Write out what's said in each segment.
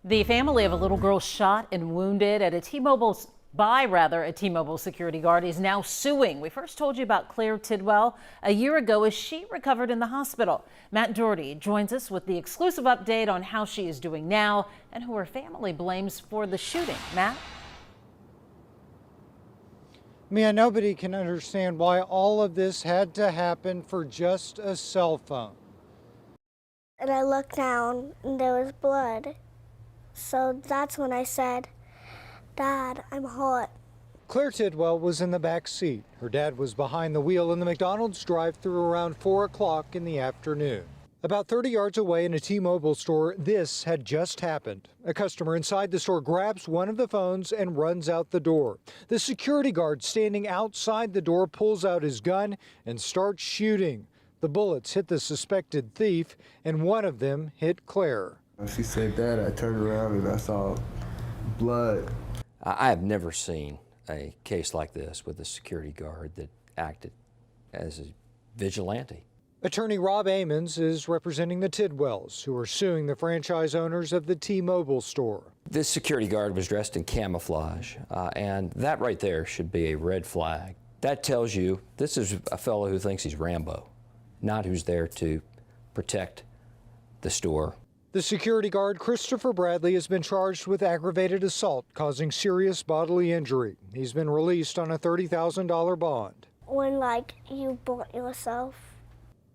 The family of a little girl shot and wounded at a T-Mobile a T-Mobile security guard is now suing. We first told you about Claire Tidwell a year ago as she recovered in the hospital. Matt Doherty joins us with the exclusive update on how she is doing now and who her family blames for the shooting. Matt? Mia, nobody can understand why all of this had to happen for just a cell phone. And I looked down and there was blood. So that's when I said, "Dad, I'm hot." Claire Tidwell was in the back seat. Her dad was behind the wheel in the McDonald's drive-thru around 4 o'clock in the afternoon. About 30 yards away in a T-Mobile store, this had just happened. A customer inside the store grabs one of the phones and runs out the door. The security guard standing outside the door pulls out his gun and starts shooting. The bullets hit the suspected thief, and one of them hit Claire. She said that, I turned around and I saw blood. I have never seen a case like this with a security guard that acted as a vigilante. Attorney Rob Amons is representing the Tidwells, who are suing the franchise owners of the T-Mobile store. This security guard was dressed in camouflage, and that right there should be a red flag. That tells you this is a fellow who thinks he's Rambo, not who's there to protect the store. The security guard, Christopher Bradley, has been charged with aggravated assault causing serious bodily injury. He's been released on a $30,000 bond. When, you bought yourself.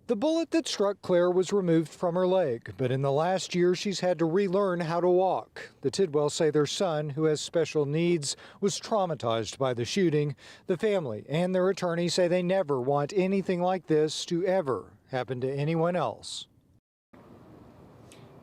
The bullet that struck Claire was removed from her leg, but in the last year she's had to relearn how to walk. The Tidwells say their son, who has special needs, was traumatized by the shooting. The family and their attorney say they never want anything like this to ever happen to anyone else.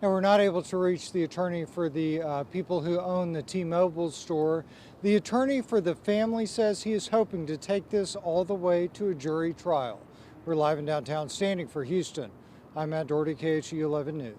Now, we're not able to reach the attorney for the people who own the T-Mobile store. The attorney for the family says he is hoping to take this all the way to a jury trial. We're live in downtown, standing for Houston. I'm Matt Doherty, KHE 11 News.